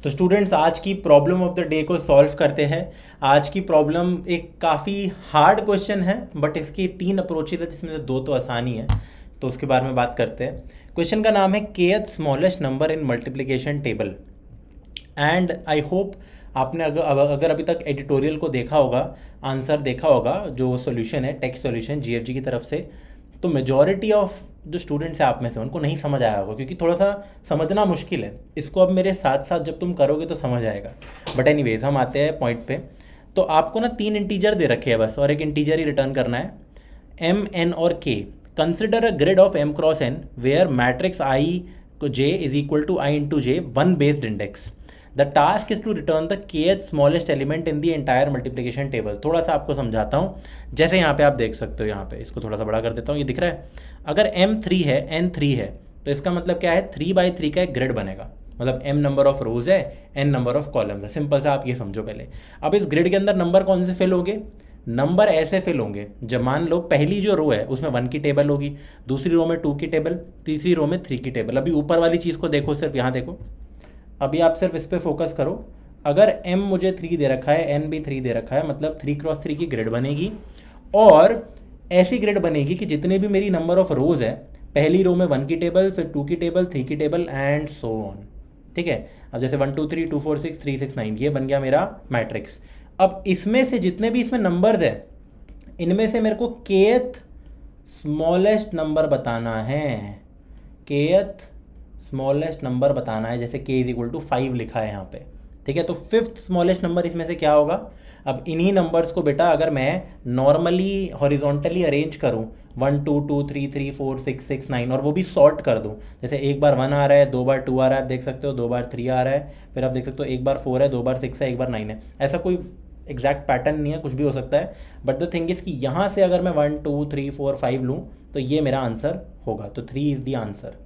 तो स्टूडेंट्स आज की प्रॉब्लम ऑफ द डे को सॉल्व करते हैं। आज की प्रॉब्लम एक काफ़ी हार्ड क्वेश्चन है, बट इसकी 3 अप्रोचेज है जिसमें से 2 तो आसानी है, तो उसके बारे में बात करते हैं। क्वेश्चन का नाम है kth smallest number in multiplication table. And I hope आपने अगर अभी तक एडिटोरियल को देखा होगा, आंसर देखा होगा, जो सॉल्यूशन है टेक्स्ट सॉल्यूशन जीएफजी की तरफ से, तो मेजॉरिटी ऑफ जो स्टूडेंट्स हैं आप में से उनको नहीं समझ आया होगा, क्योंकि थोड़ा सा समझना मुश्किल है। इसको अब मेरे साथ साथ जब तुम करोगे तो समझ आएगा। बट एनीवेज हम आते हैं पॉइंट पे। तो आपको ना 3 इंटीजर दे रखे हैं बस, और एक इंटीजर ही रिटर्न करना है, एम एन और K. Consider a grid of M cross N where matrix I J is equal to I into J one based index. The task is to return the kth smallest element in the entire multiplication table. थोड़ा सा आपको समझाता हूँ। जैसे यहाँ पे आप देख सकते हो, यहाँ पे इसको थोड़ा सा बड़ा कर देता हूँ, ये दिख रहा है। अगर m3 है, n3 है, तो इसका मतलब क्या है, 3/3 का एक ग्रिड बनेगा। मतलब m नंबर ऑफ रोज है, n नंबर ऑफ कॉलम्स है। सिंपल सा आप ये समझो पहले। अब इस ग्रिड के अंदर नंबर कौन से फिल होंगे? नंबर ऐसे फिल होंगे, जब मान लो पहली जो रो है उसमें 1 की टेबल होगी, दूसरी रो में 2 की टेबल, तीसरी रो में 3 की टेबल। अभी ऊपर वाली चीज़ को देखो, सिर्फ यहाँ देखो, अभी आप सिर्फ इस पर फोकस करो। अगर m मुझे 3 दे रखा है, n भी 3 दे रखा है, मतलब 3x3 की ग्रिड बनेगी। और ऐसी ग्रिड बनेगी कि जितने भी मेरी नंबर ऑफ रोज है, पहली रो में 1 की टेबल, फिर 2 की टेबल, 3 की टेबल एंड सो ऑन। ठीक है। अब जैसे 1 2 3 2 4 6 3 6 9, ये बन गया मेरा मैट्रिक्स। अब इसमें से जितने भी इसमें नंबर्स है, इनमें से मेरे को kth स्मॉलेस्ट नंबर बताना है। kth स्मॉलेस्ट नंबर बताना है। जैसे k इज इक्वल टू 5 लिखा है यहाँ पे। ठीक है, तो 5th स्मॉलेस्ट नंबर इसमें से क्या होगा? अब इन्हीं नंबर्स को बेटा अगर मैं नॉर्मली हॉरिजॉन्टली अरेंज करूँ, 1 2 2 3 3 4 6 6 9, और वो भी सॉर्ट कर दूँ। जैसे एक बार 1 आ रहा है, 2 बार 2 आ रहा है, आप देख सकते हो, 2 बार 3 आ रहा है, फिर आप देख सकते हो 1 बार 4 है, 2 बार 6 है, 1 बार 9 है। ऐसा कोई एग्जैक्ट पैटर्न नहीं है, कुछ भी हो सकता है। बट द थिंग इज़ कि यहाँ से अगर मैं 1 2 3 4 5 लूँ तो ये मेरा आंसर होगा। तो 3 इज़ द आंसर।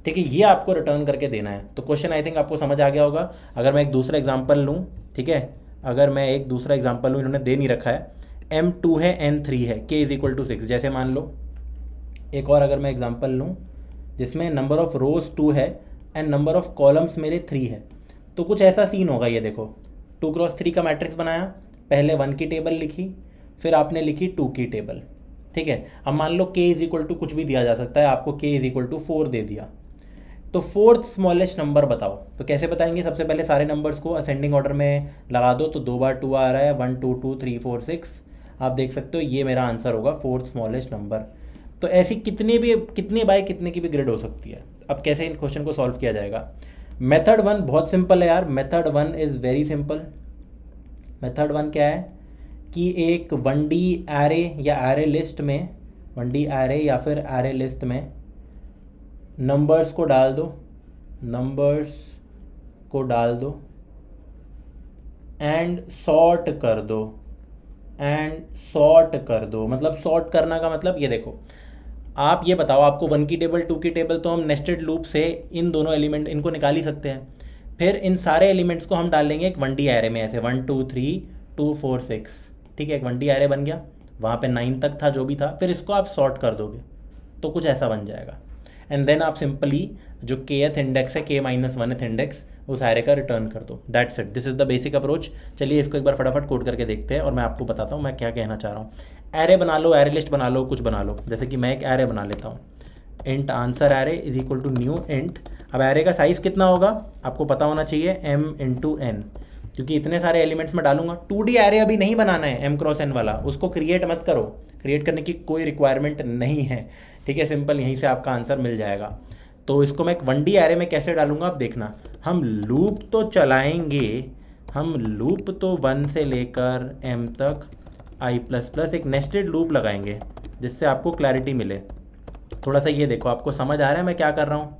ठीक है, ये आपको रिटर्न करके देना है। तो क्वेश्चन आई थिंक आपको समझ आ गया होगा। अगर मैं एक दूसरा एग्जांपल लूँ, ठीक है, अगर मैं एक दूसरा एग्जांपल लूँ, इन्होंने दे नहीं रखा है, m2 है, n3 है, k इज इक्वल टू 6। जैसे मान लो एक और अगर मैं एग्जांपल लूँ जिसमें नंबर ऑफ रोज 2 है एंड नंबर ऑफ कॉलम्स मेरे 3 है, तो कुछ ऐसा सीन होगा। ये देखो, 2x3 का मैट्रिक्स बनाया, पहले 1 की टेबल लिखी, फिर आपने लिखी 2 की टेबल। ठीक है, अब मान लो k इज इक्वल टू कुछ भी दिया जा सकता है, आपको k इज इक्वल टू 4 दे दिया, तो 4th स्मॉलेस्ट नंबर बताओ। तो कैसे बताएंगे? सबसे पहले सारे नंबर्स को असेंडिंग ऑर्डर में लगा दो। तो 2 बार 2 आ रहा है, 1 2 2 3 4 6, आप देख सकते हो ये मेरा आंसर होगा 4th स्मॉलेस्ट नंबर। तो ऐसी कितनी बाय कितने की भी ग्रिड हो सकती है। अब कैसे इन क्वेश्चन को सॉल्व किया जाएगा? मेथड 1 बहुत सिंपल है यार। Method 1 is very simple. Method 1 क्या है कि एक 1D एरे या एरे लिस्ट में, 1D एरे या फिर एरे लिस्ट में नंबर्स को डाल दो, नंबर्स को डाल दो एंड सॉर्ट कर दो, एंड सॉर्ट कर दो। मतलब सॉर्ट करना का मतलब ये देखो, आप ये बताओ, आपको 1 की टेबल 2 की टेबल, तो हम नेस्टेड लूप से इन दोनों एलिमेंट इनको निकाल ही सकते हैं। फिर इन सारे एलिमेंट्स को हम डाल लेंगे एक 1D एरे में, ऐसे 1 2 3 2 4 6। ठीक है, एक 1D एरे बन गया, वहाँ पे 9 तक था जो भी था। फिर इसको आप सॉर्ट कर दोगे तो कुछ ऐसा बन जाएगा। एंड देन आप सिंपली जो kth इंडेक्स है, k-1th इंडेक्स, उस एरे का रिटर्न कर दो। That's it, this is the basic approach. चलिए इसको एक बार फटाफट कोड करके देखते हैं और मैं आपको बताता हूँ मैं क्या कहना चाह रहा हूँ। एरे बना लो, एरे लिस्ट बना लो, कुछ बना लो। जैसे कि मैं एक एरे बना लेता हूँ, int answer array is equal to new int. अब एरे का साइज़ कितना होगा आपको पता होना चाहिए, m इंटू एन, क्योंकि इतने सारे एलिमेंट्स में डालूंगा। 2D एरे अभी नहीं बनाना है m क्रॉस n वाला, उसको क्रिएट मत करो, क्रिएट करने की कोई रिक्वायरमेंट नहीं है। ठीक है, सिंपल यहीं से आपका आंसर मिल जाएगा। तो इसको मैं एक 1D एरे में कैसे डालूंगा आप देखना। हम लूप तो चलाएंगे, हम लूप तो 1 से लेकर m तक i++ एक नेस्टेड लूप लगाएंगे, जिससे आपको क्लैरिटी मिले। थोड़ा सा ये देखो, आपको समझ आ रहा है मैं क्या कर रहा हूँ?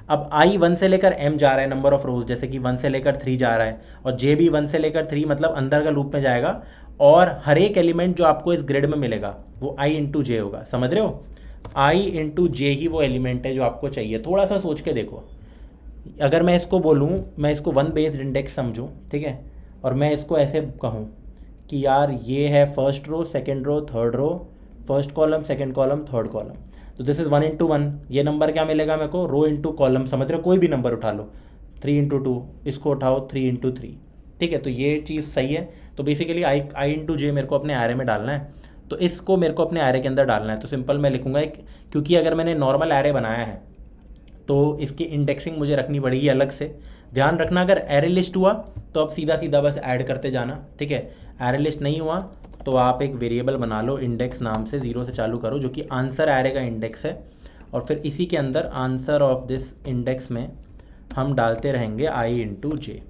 अब i 1 से लेकर m जा रहा है, नंबर ऑफ रोज, जैसे कि 1 से लेकर 3 जा रहा है, और j भी 1 से लेकर 3, मतलब अंदर का लूप में जाएगा। और हर एक एलिमेंट जो आपको इस ग्रिड में मिलेगा वो i इंटू जे होगा। समझ रहे हो? i इंटू जे ही वो एलिमेंट है जो आपको चाहिए। थोड़ा सा सोच के देखो, अगर मैं इसको बोलूँ, मैं इसको 1 बेस्ड इंडेक्स समझूँ, ठीक है, और मैं इसको ऐसे कहूँ कि यार ये है first row, second row, third row, first column, second column, third column, तो दिस इज़ 1 इंटू 1। ये नंबर क्या मिलेगा मेरे को? Row into column. समझ रहे हो? कोई भी नंबर उठा लो, 3 × 2, इसको उठाओ 3 × 3, ठीक है। तो ये चीज़ सही है। तो बेसिकली आई इंटू जे मेरे को अपने एरे में डालना है, तो इसको मेरे को अपने एरे के अंदर डालना है। तो सिंपल मैं लिखूंगा एक, क्योंकि अगर मैंने नॉर्मल एरे बनाया है तो इसकी इंडेक्सिंग मुझे रखनी पड़ेगी अलग से। ध्यान रखना अगर एरे लिस्ट हुआ तो अब सीधा सीधा बस ऐड करते जाना, ठीक है। एरे लिस्ट नहीं हुआ तो आप एक वेरिएबल बना लो इंडेक्स नाम से, 0 से चालू करो, जो कि आंसर एरे का इंडेक्स है, और फिर इसी के अंदर आंसर ऑफ दिस इंडेक्स में हम डालते रहेंगे आई इंटू जे,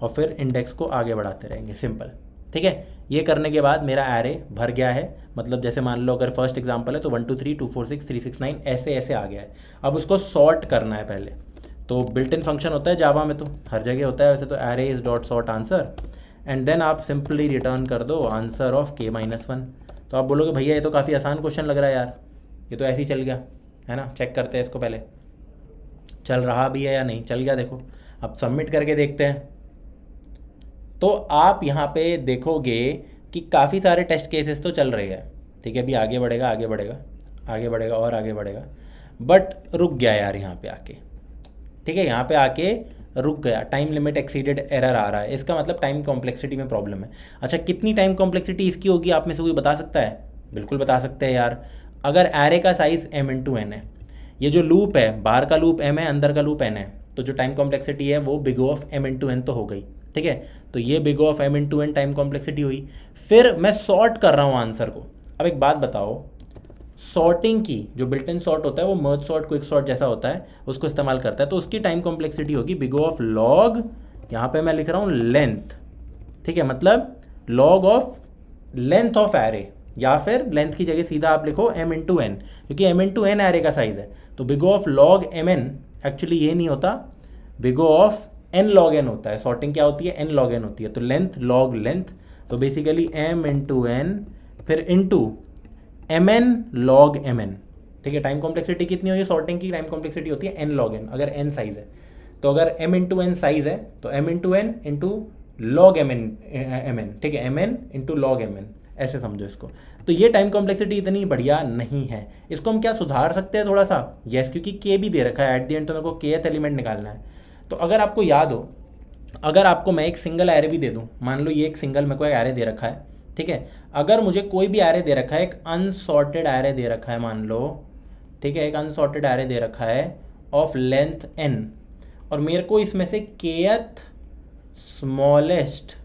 और फिर इंडेक्स को आगे बढ़ाते रहेंगे, सिंपल, ठीक है। ये करने के बाद मेरा एरे भर गया है, मतलब जैसे मान लो अगर फर्स्ट एग्जांपल है तो 1 2 3 2 4 6 3 6 9 ऐसे ऐसे आ गया है। अब उसको सॉर्ट करना है पहले, तो बिल्ट इन फंक्शन होता है जावा में, तो हर जगह होता है वैसे, तो array is dot sort answer, and then आप सिंपली रिटर्न कर दो आंसर ऑफ k-1। तो आप बोलोगे भैया ये तो काफ़ी आसान क्वेश्चन लग रहा है यार, ये तो ऐसे ही चल गया है ना। चेक करते हैं इसको पहले, चल रहा भी है या नहीं, चल गया देखो। अब सबमिट करके देखते हैं, तो आप यहाँ पे देखोगे कि काफ़ी सारे टेस्ट केसेस तो चल रहे हैं, ठीक है। अभी आगे बढ़ेगा आगे बढ़ेगा आगे बढ़ेगा और आगे बढ़ेगा, बट रुक गया यार यहाँ पे आके, ठीक है। यहाँ पे आके रुक गया, टाइम लिमिट एक्सीडेड एरर आ रहा है, इसका मतलब टाइम कॉम्प्लेक्सिटी में प्रॉब्लम है। अच्छा, कितनी टाइम कॉम्प्लेक्सिटी इसकी होगी आप में से कोई बता सकता है? बिल्कुल बता सकते हैं यार। अगर एरे का साइज़ m×n है, ये जो लूप है बाहर का लूप m है, अंदर का लूप n है, तो जो टाइम कॉम्प्लेक्सिटी है वो बिग ऑफ m×n तो हो गई, ठीक है। तो ये big of m×n time complexity हुई। फिर मैं सॉर्ट कर रहा हूँ आंसर को। अब एक बात बताओ, सॉर्टिंग की जो बिल्ट इन सॉर्ट होता है वो मर्ज सॉर्ट क्विक सॉर्ट जैसा होता है, उसको इस्तेमाल करता है, तो उसकी टाइम कॉम्प्लेक्सिटी होगी बिग ऑफ लॉग, यहाँ पे मैं लिख रहा हूँ लेंथ, ठीक है, मतलब log of length of array, या फिर लेंथ की जगह सीधा आप लिखो m×n, क्योंकि m×n एरे का साइज है। तो big of log mn, actually ये नहीं होता, big of n log n होता है। सॉर्टिंग क्या होती है? n log n होती है। तो लेंथ लॉग लेंथ, तो बेसिकली m×n फिर इंटू mn log mn, ठीक है। टाइम कॉम्प्लेक्सिटी कितनी हुई? सॉर्टिंग की टाइम कॉम्प्लेक्सिटी होती है n log n, अगर n साइज है। तो अगर m×n साइज है तो m×n इंटू लॉग mn, ठीक है, mn इंटू लॉग mn, ऐसे समझो इसको। तो ये टाइम कॉम्प्लेक्सिटी इतनी बढ़िया नहीं है, इसको हम क्या सुधार सकते हैं थोड़ा सा? यस, क्योंकि k भी दे रखा है एट द एंड, तो मेरे को kth एलिमेंट निकालना है। तो अगर आपको याद हो, अगर आपको मैं एक सिंगल एरे भी दे दूं, मान लो ये एक सिंगल मेरे को एक एरे दे रखा है, ठीक है। अगर मुझे कोई भी एरे दे रखा है, एक अनसॉर्टेड एरे दे रखा है मान लो, ठीक है, एक अनसॉर्टेड एरे दे रखा है ऑफ लेंथ n, और मेरे को इसमें से kth स्मॉलेस्ट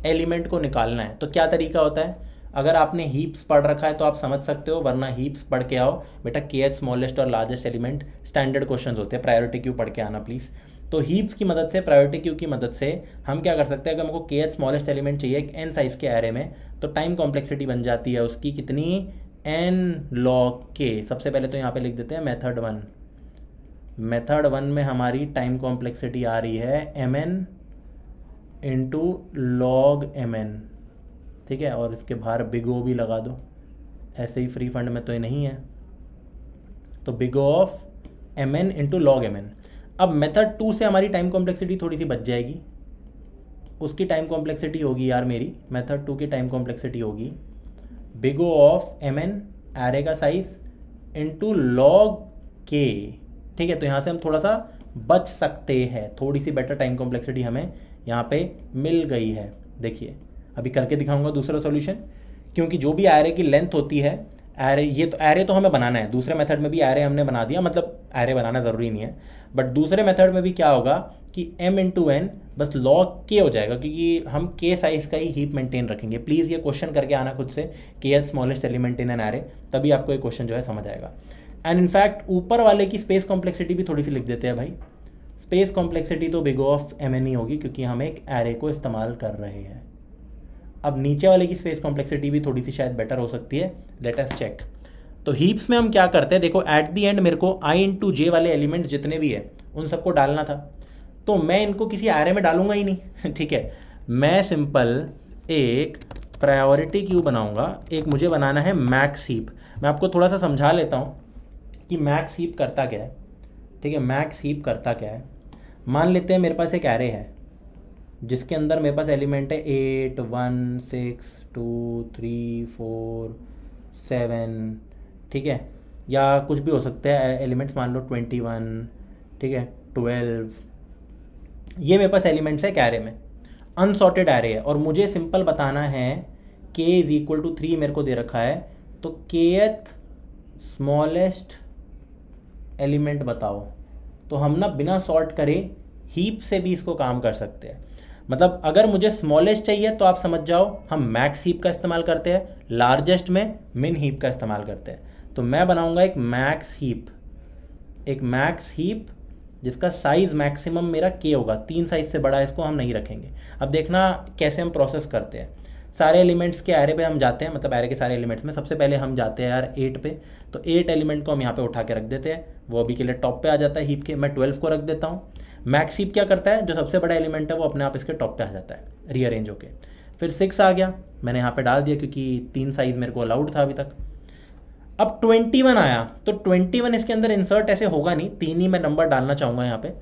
एलिमेंट को निकालना है। तो क्या तरीका होता है? अगर आपने हीप्स पढ़ रखा है तो आप समझ सकते हो, वरना हीप्स पढ़ के आओ बेटा, kth स्मॉलेस्ट और लार्जेस्ट एलिमेंट स्टैंडर्ड क्वेश्चंस होते हैं, प्रायोरिटी क्यू पढ़ के आना प्लीज़। तो हीप्स की मदद से, प्रायोरिटी क्यू की मदद से हम क्या कर सकते हैं? अगर हमको kth स्मॉलेस्ट एलिमेंट चाहिए एक n साइज़ के एरे में, तो टाइम कॉम्प्लेक्सिटी बन जाती है उसकी कितनी? n log k। सबसे पहले तो यहाँ पे लिख देते हैं मेथड 1 में हमारी टाइम कॉम्प्लेक्सिटी आ रही है mn इंटू लॉग mn, ठीक है, और इसके बाहर बिग ओ भी लगा दो, ऐसे ही फ्री फंड में तो ये नहीं है, तो big O of mn into log mn। अब मेथड 2 से हमारी टाइम कॉम्प्लेक्सिटी थोड़ी सी बच जाएगी, उसकी टाइम कॉम्प्लेक्सिटी होगी यार मेरी, मेथड 2 की टाइम कॉम्प्लेक्सिटी होगी big O of mn array का साइज इंटू लॉग k, ठीक है। तो यहाँ से हम थोड़ा सा बच सकते हैं, थोड़ी सी बेटर टाइम कॉम्प्लेक्सिटी हमें यहाँ पे मिल गई है। देखिए अभी करके दिखाऊंगा दूसरा सॉल्यूशन, क्योंकि जो भी एरे की लेंथ होती है, एरे, ये तो एरे तो हमें बनाना है, दूसरे मेथड में भी एरे हमने बना दिया, मतलब एरे बनाना ज़रूरी नहीं है, बट दूसरे मेथड में भी क्या होगा कि m×n बस log k हो जाएगा, क्योंकि हम k साइज़ का ही हीप मेंटेन रखेंगे। प्लीज़ ये क्वेश्चन करके आना खुद से, kth smallest element in an array, तभी आपको ये क्वेश्चन जो है समझ आएगा। एंड इनफैक्ट ऊपर वाले की स्पेस कॉम्प्लेक्सिटी भी थोड़ी सी लिख देते हैं भाई। स्पेस कॉम्प्लेक्सिटी तो बिग ऑफ mn ही होगी, क्योंकि हम एक एरे को इस्तेमाल कर रहे हैं। अब नीचे वाले की स्पेस कॉम्प्लेक्सिटी भी थोड़ी सी शायद बेटर हो सकती है, लेट अस चेक। तो हीप्स में हम क्या करते हैं, देखो एट दी एंड मेरे को i इंटू जे वाले एलिमेंट जितने भी है उन सबको डालना था, तो मैं इनको किसी एरे में डालूंगा ही नहीं ठीक है। मैं सिंपल एक प्रायोरिटी क्यू बनाऊंगा, एक मुझे बनाना है मैक्स हीप। मैं आपको थोड़ा सा समझा लेता हूँ कि मैक्स हीप करता क्या है, ठीक है। मैक्स हीप करता क्या है, मान लेते हैं मेरे पास एक एरे है जिसके अंदर मेरे पास एलिमेंट है 8 1 6 2 3 4 7, ठीक है। या कुछ भी हो सकते हैं एलिमेंट्स, मान लो 21, ठीक है, 12, ये मेरे पास एलिमेंट्स है कैरे में, अनसॉर्टेड एरे है, और मुझे सिंपल बताना है k इज इक्वल टू 3 मेरे को दे रखा है, तो kth स्मॉलेस्ट एलिमेंट बताओ। तो हम ना बिना सॉर्ट करे हीप से भी इसको काम कर सकते हैं। मतलब अगर मुझे स्मॉलेस्ट चाहिए तो आप समझ जाओ हम मैक्स हीप का इस्तेमाल करते हैं, लार्जेस्ट में मिन हीप का इस्तेमाल करते हैं। तो मैं बनाऊंगा एक मैक्स हीप जिसका साइज मैक्सिमम मेरा k होगा, 3 साइज से बड़ा इसको हम नहीं रखेंगे। अब देखना कैसे हम प्रोसेस करते हैं। सारे एलिमेंट्स के एरे पे हम जाते हैं, मतलब एरे के सारे एलिमेंट्स में सबसे पहले हम जाते हैं यार 8 पे, तो 8 एलिमेंट को हम यहाँ पे उठा के रख देते हैं, वो अभी के लिए टॉप पे आ जाता है हीप के। मैं 12 को रख देता हूँ। मैक्स हीप क्या करता है, जो सबसे बड़ा एलिमेंट है वो अपने आप इसके टॉप पे आ जाता है रीअरेंज होके। फिर 6 आ गया, मैंने यहाँ पे डाल दिया क्योंकि 3 साइज मेरे को अलाउड था अभी तक। अब 21 आया, तो 21 इसके अंदर इंसर्ट ऐसे होगा नहीं, 3 ही मैं नंबर डालना चाहूँगा यहाँ पे।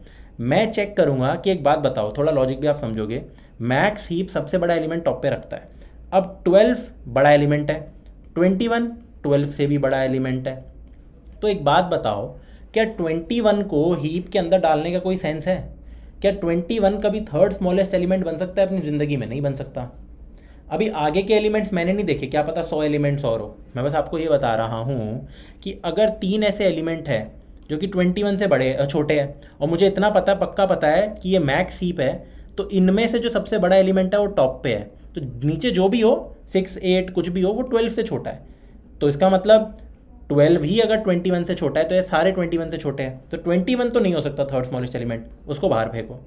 मैं चेक करूँगा कि एक बात बताओ, थोड़ा लॉजिक भी आप समझोगे, मैक्स हीप सबसे बड़ा एलिमेंट टॉप पे रखता है। अब 12 बड़ा एलिमेंट है, 21 12 से भी बड़ा एलिमेंट है। तो एक बात बताओ, क्या 21 को हीप के अंदर डालने का कोई सेंस है? क्या 21 कभी थर्ड स्मॉलेस्ट एलिमेंट बन सकता है? अपनी ज़िंदगी में नहीं बन सकता। अभी आगे के एलिमेंट्स मैंने नहीं देखे, क्या पता 100 एलिमेंट्स और हो। मैं बस आपको ये बता रहा हूँ कि अगर 3 ऐसे एलिमेंट है जो कि 21 से बड़े छोटे हैं, और मुझे इतना पक्का पता है कि ये मैक्स हीप है, तो इनमें से जो सबसे बड़ा एलिमेंट है वो टॉप पे है, तो नीचे जो भी हो 6, 8 कुछ भी हो वो 12 से छोटा है। तो इसका मतलब 12 ही अगर 21 से छोटा है तो ये सारे 21 से छोटे हैं, तो 21 तो नहीं हो सकता थर्ड स्मॉलेस्ट एलिमेंट, उसको बाहर फेंको।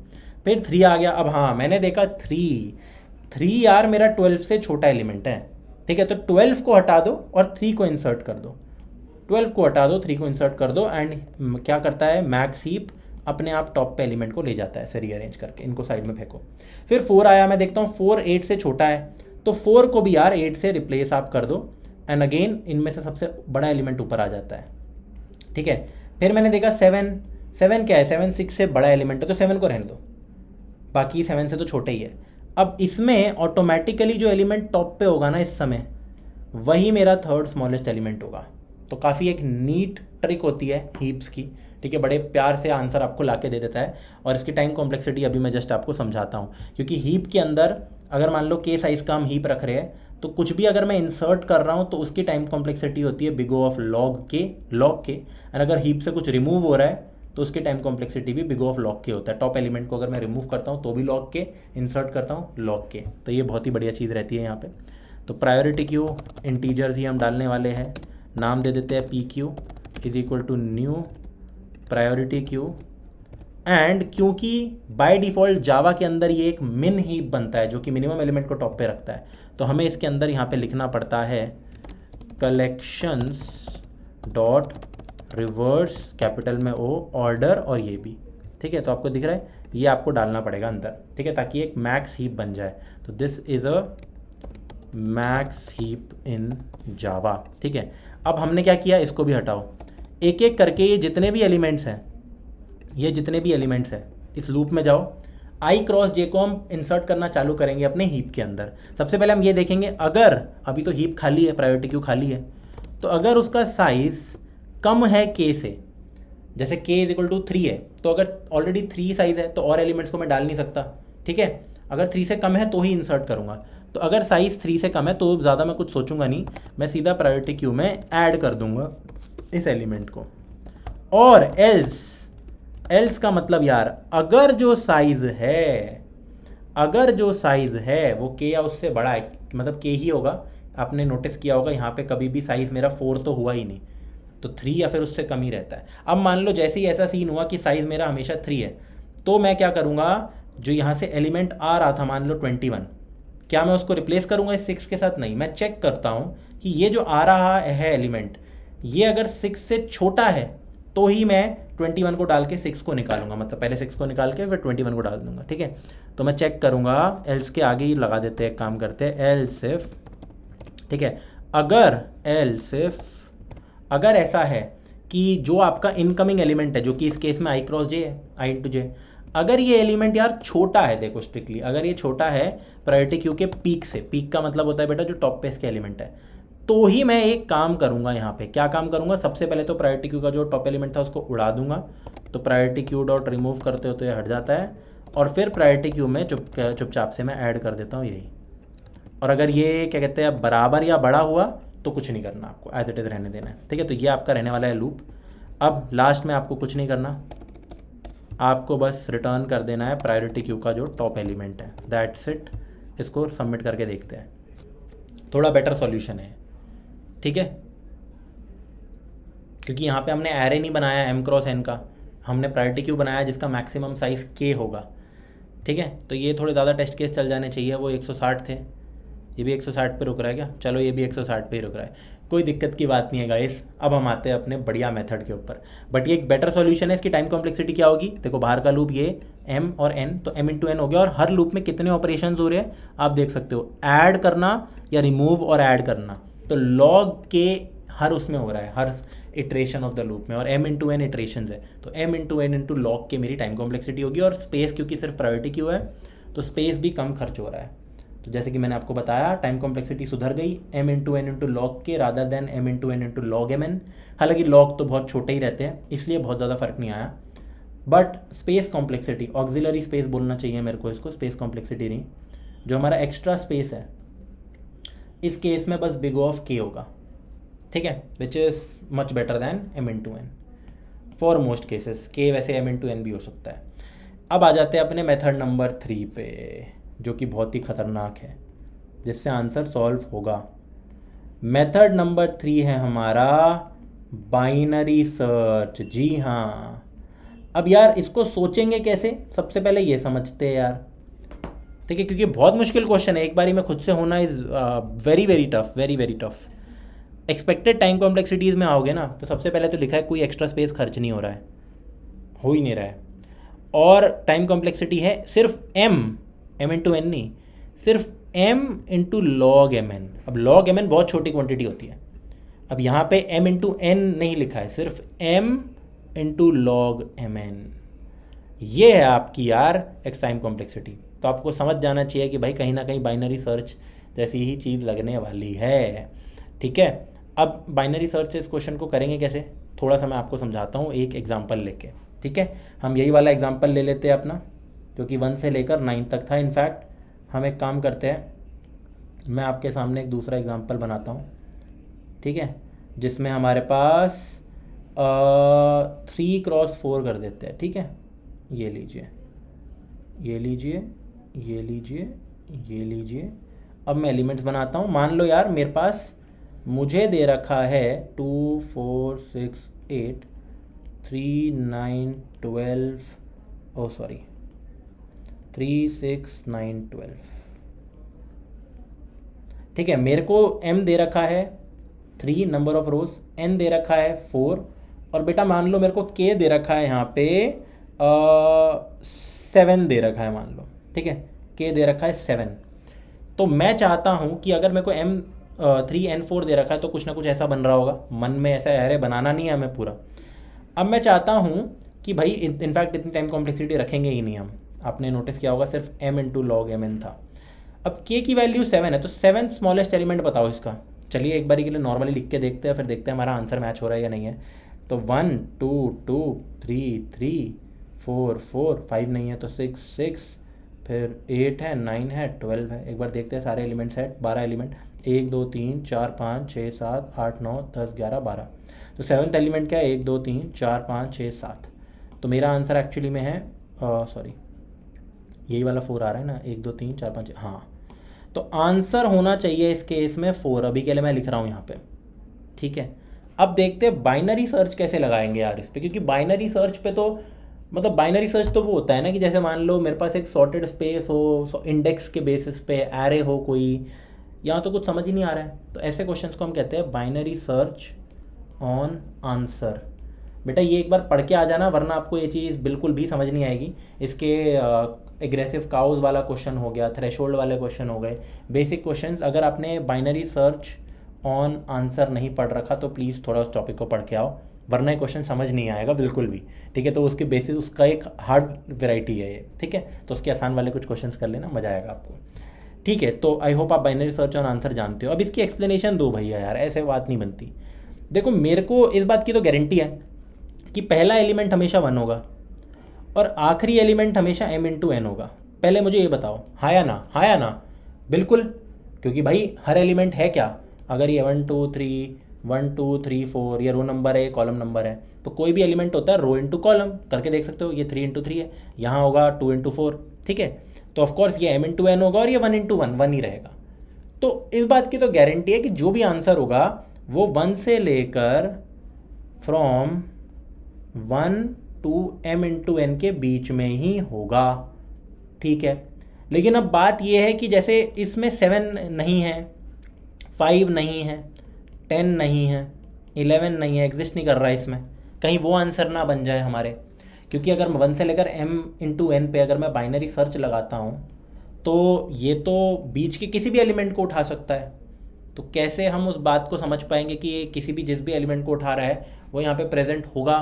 फिर 3 आ गया। अब हाँ, मैंने देखा 3 यार मेरा 12 से छोटा एलिमेंट है, ठीक है, तो 12 को हटा दो और 3 को इंसर्ट कर दो, 12 को हटा दो 3 को इंसर्ट कर दो, एंड क्या करता है, मैक्स हीप अपने आप टॉप पे एलिमेंट को ले जाता है ऐसे रीअरेंज करके, इनको साइड में फेंको। फिर 4 आया, मैं देखता हूँ 4 8 से छोटा है, तो 4 को भी यार 8 से रिप्लेस आप कर दो, एंड अगेन इनमें से सबसे बड़ा एलिमेंट ऊपर आ जाता है, ठीक है। फिर मैंने देखा 7 क्या है, 7 6 से बड़ा एलिमेंट है, तो 7 को रहने दो, बाकी 7 से तो छोटा ही है। अब इसमें ऑटोमेटिकली जो एलिमेंट टॉप पे होगा ना इस समय, वही मेरा थर्ड स्मॉलेस्ट एलिमेंट होगा। तो काफ़ी एक नीट ट्रिक होती है हीप्स की, ठीक है, बड़े प्यार से आंसर आपको ला के दे देता है। और इसकी टाइम कॉम्प्लेक्सिटी अभी मैं जस्ट आपको समझाता हूँ, क्योंकि हीप के अंदर अगर मान लो के साइज़ का हम हीप रख रहे हैं, तो कुछ भी अगर मैं इंसर्ट कर रहा हूँ तो उसकी टाइम कॉम्प्लेक्सिटी होती है बिग ऑफ लॉग के, एंड अगर हीप से कुछ रिमूव हो रहा है तो उसकी टाइम कॉम्प्लेक्सिटी भी बिग ऑफ लॉग के होता है। टॉप एलिमेंट को अगर मैं रिमूव करता हूँ तो भी लॉग के, इंसर्ट करता हूँ लॉग के, तो ये बहुत ही बढ़िया चीज़ रहती है यहाँ पे। तो प्रायोरिटी क्यू इंटीजर्स ही हम डालने वाले हैं, नाम दे देते हैं P Q is equal to new priority queue. And क्योंकि बाय डिफ़ॉल्ट जावा के अंदर ये एक मिन हीप बनता है जो कि मिनिमम एलिमेंट को टॉप पे रखता है, तो हमें इसके अंदर यहाँ पे लिखना पड़ता है कलेक्शंस डॉट रिवर्स कैपिटल में ओ ऑर्डर, और ये भी ठीक है। तो आपको दिख रहा है, ये आपको डालना पड़ेगा अंदर, ठीक है, ताकि एक मैक्स हीप बन जाए। तो this is a max heap in Java, ठीक है। अब हमने क्या किया, इसको भी हटाओ, एक एक करके ये जितने भी एलिमेंट्स हैं, इस लूप में जाओ, आई क्रॉस जे को हम इंसर्ट करना चालू करेंगे अपने हीप के अंदर। सबसे पहले हम ये देखेंगे, अगर अभी तो हीप खाली है, प्रायोरिटी क्यू खाली है, तो अगर उसका साइज़ कम है के से, जैसे के इज इक्वल टू 3 है, तो अगर ऑलरेडी 3 साइज़ है तो और एलिमेंट्स को मैं डाल नहीं सकता, ठीक है। अगर 3 से कम है तो ही इंसर्ट करूँगा। तो अगर साइज़ 3 से कम है तो ज़्यादा मैं कुछ सोचूंगा नहीं, मैं सीधा प्रायोरिटी क्यू में ऐड कर दूंगा इस एलिमेंट को। और एल्स का मतलब यार, अगर जो साइज़ है वो के या उससे बड़ा है, मतलब के ही होगा। आपने नोटिस किया होगा यहाँ पे कभी भी साइज़ मेरा 4 तो हुआ ही नहीं, तो 3 या फिर उससे कम ही रहता है। अब मान लो जैसे ही ऐसा सीन हुआ कि साइज़ मेरा हमेशा 3 है, तो मैं क्या करूँगा, जो यहाँ से एलिमेंट आ रहा था मान लो 21, क्या मैं उसको रिप्लेस करूँगा इस 6 के साथ? नहीं, मैं चेक करता हूँ कि ये जो आ रहा है एलिमेंट, ये अगर 6 से छोटा है तो ही मैं 21 को डाल के 6 को निकालूंगा, मतलब पहले 6 को निकाल के फिर 21 को डाल दूंगा, ठीक है। तो मैं चेक करूँगा, एल्स के आगे ही लगा देते हैं, काम करते हैं एल्स इफ, ठीक है। अगर ऐसा है कि जो आपका इनकमिंग एलिमेंट है, जो कि इस केस में आई क्रॉस जे है, आई इंटू जे, अगर ये एलिमेंट यार छोटा है, देखो स्ट्रिक्टली अगर ये छोटा है प्रायोरिटी क्यू के पीक से, पीक का मतलब होता है बेटा जो टॉप पे इसके एलिमेंट है, तो ही मैं एक काम करूँगा यहाँ पे। क्या काम करूँगा? सबसे पहले तो प्रायोरिटी क्यू का जो टॉप एलिमेंट था उसको उड़ा दूंगा, तो प्रायोरिटी क्यू डॉट रिमूव करते हो तो ये हट जाता है, और फिर प्रायोरिटी क्यू में चुपचाप से मैं ऐड कर देता हूँ यही। और अगर ये क्या कहते हैं बराबर या बड़ा हुआ तो कुछ नहीं करना, आपको एज इट इज़ रहने देना है, ठीक है। तो ये आपका रहने वाला है लूप। अब लास्ट में आपको कुछ नहीं करना, आपको बस रिटर्न कर देना है प्रायोरिटी क्यू का जो टॉप एलिमेंट है, दैट्स इट। इसको सबमिट करके देखते हैं, थोड़ा बेटर सॉल्यूशन है, ठीक है। क्योंकि यहाँ पे हमने एरे नहीं बनाया m क्रॉस n का, हमने प्रायोरिटी क्यू बनाया जिसका मैक्सिमम साइज़ k होगा, ठीक है। तो ये थोड़े ज़्यादा टेस्ट केस चल जाने चाहिए, वो 160 थे, ये भी 160 पे रुक रहा है क्या? चलो ये भी 160 पे ही रुक रहा है, कोई दिक्कत की बात नहीं है गाइस। अब हम आते हैं अपने बढ़िया मेथड के ऊपर, बट ये एक बेटर सॉल्यूशन है। इसकी टाइम कॉम्प्लेक्सिटी क्या होगी? देखो बाहर का लूप ये m और n, तो m इंटू n हो गया, और हर लूप में कितने ऑपरेशन हो रहे हैं आप देख सकते हो, ऐड करना या रिमूव और ऐड करना, तो लॉग के हर उसमें हो रहा है, हर इटरेशन ऑफ द लूप में, और m इंटू n इटरेशन है, तो m into n into log के मेरी टाइम कॉम्प्लेक्सिटी होगी। और स्पेस क्योंकि सिर्फ प्रायोरिटी क्यू है तो स्पेस भी कम खर्च हो रहा है, तो जैसे कि मैंने आपको बताया टाइम कॉम्प्लेक्सिटी सुधर गई m into n into log k rather than m into n into log m n। हालांकि लॉग तो बहुत छोटे ही रहते हैं इसलिए बहुत ज़्यादा फर्क नहीं आया, but space complexity, auxiliary space बोलना चाहिए मेरे को इसको, स्पेस कॉम्प्लेक्सिटी नहीं, जो हमारा एक्स्ट्रा स्पेस है इस केस में बस बिग ऑफ k होगा, ठीक है, which is much better than m into n for most cases. k वैसे m इंटू n भी हो सकता है। अब आ जाते हैं अपने मेथड नंबर 3 पे, जो कि बहुत ही ख़तरनाक है, जिससे आंसर सॉल्व होगा। मेथड नंबर 3 है हमारा बाइनरी सर्च। जी हाँ, अब यार इसको सोचेंगे कैसे, सबसे पहले ये समझते हैं यार, ठीक है, क्योंकि बहुत मुश्किल क्वेश्चन है, एक बारी में खुद से होना is very very tough, very very tough. Expected time complexities में आओगे ना, तो सबसे पहले तो लिखा है कोई एक्स्ट्रा स्पेस खर्च नहीं हो रहा है, हो ही नहीं रहा है, और टाइम कॉम्प्लेक्सिटी है सिर्फ m इंटू n नहीं, सिर्फ m into log M N. अब लॉग एम एन बहुत छोटी क्वांटिटी होती है, अब यहाँ पे m इंटू n नहीं लिखा है, सिर्फ m into log M N. ये है आपकी यार एक्स टाइम कॉम्प्लेक्सिटी। तो आपको समझ जाना चाहिए कि भाई कहीं ना कहीं बाइनरी सर्च जैसी ही चीज़ लगने वाली है, ठीक है। अब बाइनरी सर्च से इस क्वेश्चन को करेंगे कैसे, थोड़ा सा मैं आपको समझाता हूँ एक एग्जांपल लेके, ठीक है। हम यही वाला एग्जांपल ले लेते हैं अपना, क्योंकि 1 से लेकर 9 तक था। इनफैक्ट हम एक काम करते हैं, मैं आपके सामने एक दूसरा एग्जांपल बनाता हूँ, ठीक है, जिसमें हमारे पास 3 क्रॉस 4 कर देते हैं, ठीक है। ये लीजिए, ये लीजिए, ये लीजिए, ये लीजिए। अब मैं एलिमेंट्स बनाता हूँ। मान लो यार मेरे पास मुझे दे रखा है 2 4 6 8 3 9 12 ओ सॉरी 3 6 9 12, ठीक है। मेरे को m दे रखा है 3 नंबर ऑफ रोज, n दे रखा है 4, और बेटा मान लो मेरे को k दे रखा है यहाँ पे 7 दे रखा है, मान लो, ठीक है, k दे रखा है 7। तो मैं चाहता हूँ कि अगर मेरे को m 3 n 4 दे रखा है तो कुछ ना कुछ ऐसा बन रहा होगा, मन में ऐसा एरे बनाना नहीं है हमें पूरा। अब मैं चाहता हूँ कि भाई इनफैक्ट इतनी टाइम कॉम्प्लेक्सिटी रखेंगे ही नहीं हम, आपने नोटिस किया होगा सिर्फ m into log M N था। अब k की वैल्यू 7 है, तो 7 स्मॉलेस्ट एलिमेंट बताओ इसका। चलिए एक बारी के लिए नॉर्मली लिख के देखते हैं, फिर देखते हैं हमारा आंसर मैच हो रहा है या नहीं है। तो 1 2 2 3 3 4 4 5 नहीं है तो 6 6, फिर 8 है, 9 है, 12 है। एक बार देखते हैं सारे एलिमेंट्स है, 12 एलिमेंट, 1 2 3 4 5 6 7 8 9 10 11 12। तो 7th एलिमेंट क्या है, 1 2 3 4 5 6 7। तो मेरा आंसर एक्चुअली में है सॉरी यही वाला 4 आ रहा है ना, 1 2 3 4 5, हाँ। तो आंसर होना चाहिए इस केस में 4, अभी के लिए मैं लिख रहा हूँ यहाँ पे, ठीक है। अब देखते हैं बाइनरी सर्च कैसे लगाएंगे यार इस पे, क्योंकि बाइनरी सर्च पे तो मतलब बाइनरी सर्च तो वो होता है ना कि जैसे मान लो मेरे पास एक सॉर्टेड स्पेस हो, इंडेक्स के बेसिस पे एरे हो कोई, यहाँ तो कुछ समझ ही नहीं आ रहा है। तो ऐसे क्वेश्चंस को हम कहते हैं बाइनरी सर्च ऑन आंसर। बेटा ये एक बार पढ़ के आ जाना, वरना आपको ये चीज़ बिल्कुल भी समझ नहीं आएगी। इसके एग्रेसिव काउज वाला क्वेश्चन हो गया, थ्रेशोल्ड वाले क्वेश्चन हो गए, बेसिक क्वेश्चंस। अगर आपने बाइनरी सर्च ऑन आंसर नहीं पढ़ रखा तो प्लीज़ थोड़ा उस टॉपिक को पढ़ के आओ, वरना ये क्वेश्चन समझ नहीं आएगा बिल्कुल भी, ठीक है। तो उसके बेसिस उसका एक हार्ड वेराइटी है ये, ठीक है। तो उसके आसान वाले कुछ क्वेश्चंस कर लेना, मज़ा आएगा आपको, ठीक है, तो आई होप आप बाइनरी सर्च और आंसर जानते हो। अब इसकी एक्सप्लेनेशन दो भैया यार, ऐसे बात नहीं बनती। देखो मेरे को इस बात की तो गारंटी है कि पहला एलिमेंट हमेशा 1 होगा और आखिरी एलिमेंट हमेशा m इंटू एन होगा। पहले मुझे ये बताओ, हाँ या ना, हाँ या ना? बिल्कुल, क्योंकि भाई हर एलिमेंट है क्या, अगर ये 1 2 3 4 ये रो नंबर है, कॉलम नंबर है, तो कोई भी एलिमेंट होता है रो इंटू कॉलम, करके देख सकते हो। ये 3 इंटू 3 है, यहाँ होगा 2 इंटू 4, ठीक है। तो ऑफकोर्स ये m इंटू एन होगा और ये 1 इंटू 1 1 ही रहेगा। तो इस बात की तो गारंटी है कि जो भी आंसर होगा वो 1 से लेकर from 1 to m into N के बीच में ही होगा, ठीक है। लेकिन अब बात यह है कि जैसे इसमें 7 नहीं है, 5 नहीं है, 10 नहीं है, 11 नहीं है, एग्जिस्ट नहीं कर रहा है इसमें, कहीं वो आंसर ना बन जाए हमारे। क्योंकि अगर 1 से लेकर m इंटू एन पे अगर मैं बाइनरी सर्च लगाता हूँ तो ये तो बीच के किसी भी एलिमेंट को उठा सकता है। तो कैसे हम उस बात को समझ पाएंगे कि ये किसी भी जिस भी एलिमेंट को उठा रहा है वो यहाँ पे प्रेजेंट होगा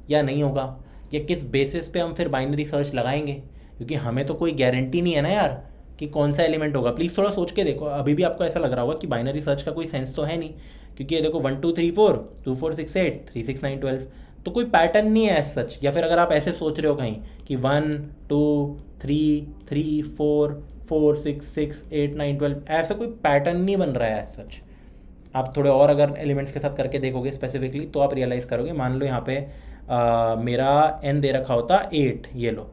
या नहीं होगा, या किस बेसिस पे हम फिर बाइनरी सर्च लगाएंगे? क्योंकि हमें तो कोई गारंटी नहीं है ना यार कि कौन सा एलिमेंट होगा। प्लीज़ थोड़ा सोच के देखो, अभी भी आपको ऐसा लग रहा होगा कि बाइनरी सर्च का कोई सेंस तो है नहीं, क्योंकि ये देखो 1 2 3 4 2 4 6 8 3 6 9 12, तो कोई पैटर्न नहीं है एज सच। या फिर अगर आप ऐसे सोच रहे हो कहीं कि 1 2 3 3 4 4 6 6 8 9 12, ऐसा कोई पैटर्न नहीं बन रहा है एज सच। आप थोड़े और अगर एलिमेंट्स के साथ करके देखोगे स्पेसिफिकली तो आप रियलाइज़ करोगे। मान लो यहाँ पे मेरा n दे रखा होता 8, ये लो,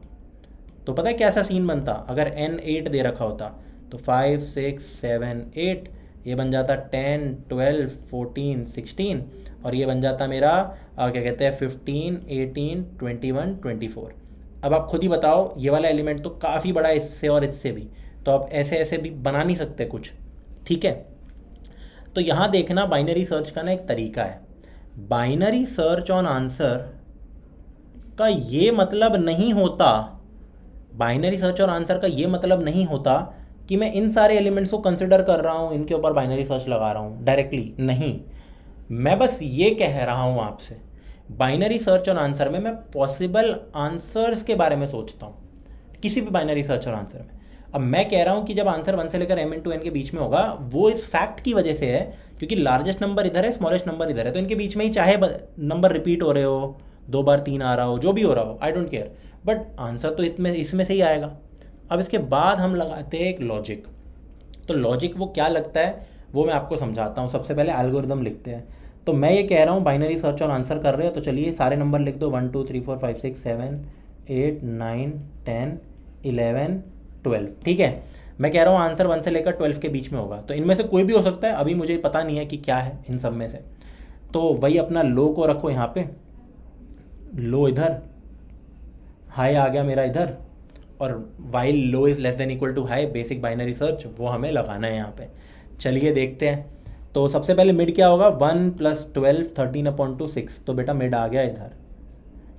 तो पता है कैसा सीन बनता? अगर n 8 दे रखा होता तो 5 6 7 8 ये बन जाता 10 12 14 16, और ये बन जाता मेरा क्या कहते हैं 15 18 21 24। अब आप खुद ही बताओ, ये वाला एलिमेंट तो काफ़ी बड़ा है इससे और इससे भी, तो आप ऐसे ऐसे भी बना नहीं सकते कुछ, ठीक है। तो यहाँ देखना बाइनरी सर्च का ना एक तरीका है। बाइनरी सर्च ऑन आंसर का ये मतलब नहीं होता, बाइनरी सर्च और आंसर का ये मतलब नहीं होता कि मैं इन सारे एलिमेंट्स को कंसिडर कर रहा हूँ, इनके ऊपर बाइनरी सर्च लगा रहा हूँ डायरेक्टली, नहीं। मैं बस ये कह रहा हूँ आपसे, बाइनरी सर्च और आंसर में मैं पॉसिबल आंसर्स के बारे में सोचता हूँ, किसी भी बाइनरी सर्च और आंसर में। अब मैं कह रहा हूँ कि जब आंसर 1 से लेकर m इंटू एन के बीच में होगा, वो इस फैक्ट की वजह से है क्योंकि लार्जेस्ट नंबर इधर है, स्मॉलेस्ट नंबर इधर है, तो इनके बीच में ही चाहे नंबर रिपीट हो रहे हो, 2 बार 3 आ रहा हो, जो भी हो रहा हो, I don't care, but answer तो इसमें से ही आएगा। अब इसके बाद हम लगाते हैं एक लॉजिक। तो लॉजिक वो क्या लगता है वो मैं आपको समझाता हूँ। सबसे पहले एल्गोरिदम लिखते हैं। तो मैं ये कह रहा हूँ बाइनरी सर्च और आंसर कर रहे हो, तो चलिए सारे नंबर लिख दो, 1 2 3 4 5 6 7 8 9 10 11 12, ठीक है। मैं कह रहा हूँ आंसर 1 से लेकर 12 के बीच में होगा, तो इनमें से कोई भी हो सकता है, अभी मुझे पता नहीं है कि क्या है इन सब में से। तो वही अपना लो को रखो यहाँ पे, लो इधर, हाई आ गया मेरा इधर, और while low is less than equal to high, basic binary search वो हमें लगाना है यहाँ पे। चलिए देखते हैं। तो सबसे पहले मिड क्या होगा, 1 + 12 13/6, तो बेटा मिड आ गया इधर।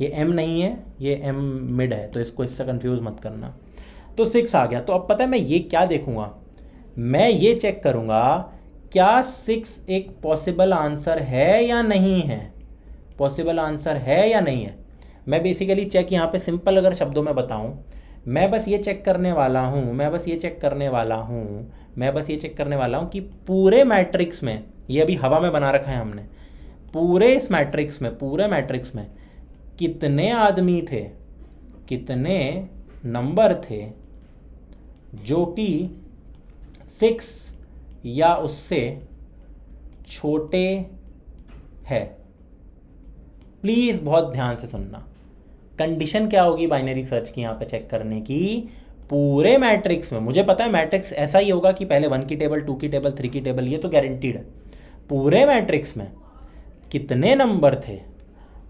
ये m नहीं है, ये m मिड है, तो इसको इससे कंफ्यूज मत करना। तो 6 आ गया। तो अब पता है मैं ये क्या देखूंगा, मैं ये चेक करूंगा क्या 6 एक पॉसिबल आंसर है या नहीं है, पॉसिबल आंसर है या नहीं है। मैं बेसिकली चेक यहाँ पे सिंपल अगर शब्दों में बताऊँ, मैं बस ये चेक करने वाला हूँ कि पूरे मैट्रिक्स में, ये अभी हवा में बना रखा है हमने, पूरे इस मैट्रिक्स में कितने आदमी थे, कितने नंबर थे जो कि 6 या उससे छोटे है। प्लीज़ बहुत ध्यान से सुनना। कंडीशन क्या होगी बाइनरी सर्च की यहाँ पे चेक करने की, पूरे मैट्रिक्स में, मुझे पता है मैट्रिक्स ऐसा ही होगा कि पहले 1 की टेबल, 2 की टेबल, 3 की टेबल, ये तो गारंटीड है। पूरे मैट्रिक्स में कितने नंबर थे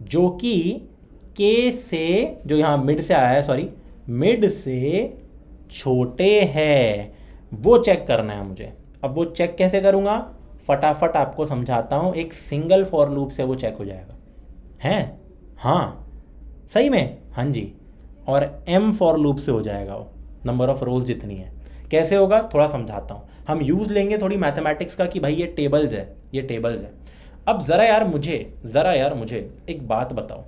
जो कि के से, जो यहाँ मिड से आया है, सॉरी मिड से छोटे हैं, वो चेक करना है मुझे। अब वो चेक कैसे करूँगा, फटाफट आपको समझाता हूँ। एक सिंगल फॉर लूप से वो चेक हो जाएगा। हैं? हाँ सही में, हाँ जी। और m फॉर लूप से हो जाएगा वो, नंबर ऑफ रोज जितनी है। कैसे होगा थोड़ा समझाता हूँ। हम यूज़ लेंगे थोड़ी मैथमेटिक्स का कि भाई ये टेबल्स है। अब ज़रा यार मुझे एक बात बताओ,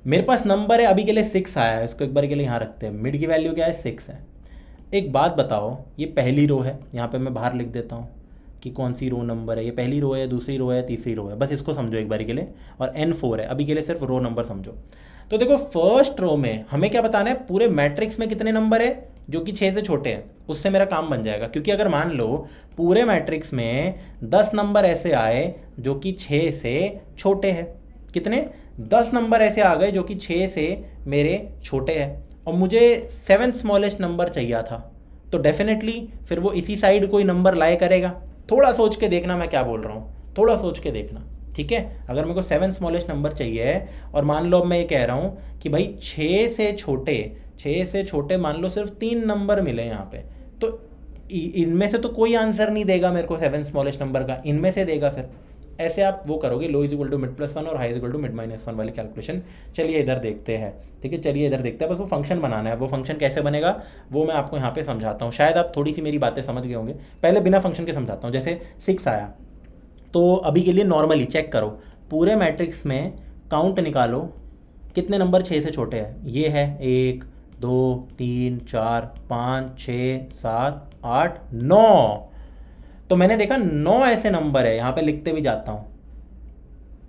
मेरे पास नंबर है अभी के लिए 6 आया है, इसको एक बार के लिए यहाँ रखते हैं। मिड की वैल्यू क्या है, 6 है। एक बात बताओ, ये पहली रो है, यहाँ पे मैं बाहर लिख देता हूँ कि कौन सी रो नंबर है, ये पहली रो है, दूसरी रो है, तीसरी रो है, बस इसको समझो एक बारी के लिए। और N4 है, अभी के लिए सिर्फ रो नंबर समझो। तो देखो फर्स्ट रो में हमें क्या बताना है, पूरे मैट्रिक्स में कितने नंबर है जो कि 6 से छोटे हैं, उससे मेरा काम बन जाएगा। क्योंकि अगर मान लो पूरे मैट्रिक्स में 10 नंबर ऐसे आए जो कि 6 से छोटे हैं, कितने, 10 नंबर ऐसे आ गए जो कि 6 से मेरे छोटे हैं, और मुझे 7 स्मॉलेस्ट नंबर चाहिए था, तो डेफिनेटली फिर वो इसी साइड कोई नंबर लाए करेगा। थोड़ा सोच के देखना मैं क्या बोल रहा हूँ, थोड़ा सोच के देखना, ठीक है। अगर मेरे को 7 स्मॉलेस्ट नंबर चाहिए और मान लो अब मैं ये कह रहा हूँ कि भाई 6 से छोटे मान लो सिर्फ 3 नंबर मिले यहाँ पे, तो इनमें से तो कोई आंसर नहीं देगा मेरे को 7 स्मॉलेस्ट नंबर का, इनमें से देगा। फिर ऐसे आप वो करोगे, low is equal to mid plus 1 और high is equal to mid minus 1 वाली कैलकुलेशन। चलिए इधर देखते हैं, ठीक है, चलिए इधर देखते हैं। बस वो फंक्शन बनाना है, वो फंक्शन कैसे बनेगा वो मैं आपको यहाँ पे समझाता हूँ, शायद आप थोड़ी सी मेरी बातें समझ गए होंगे। पहले बिना फंक्शन के समझाता हूँ। जैसे 6 आया, तो अभी के लिए नॉर्मली चेक करो, पूरे मैट्रिक्स में काउंट निकालो कितने नंबर 6 से छोटे हैं। ये है 1 2 3 4 5 6 7 8 9, तो मैंने देखा 9 ऐसे नंबर है, यहाँ पे लिखते भी जाता हूँ,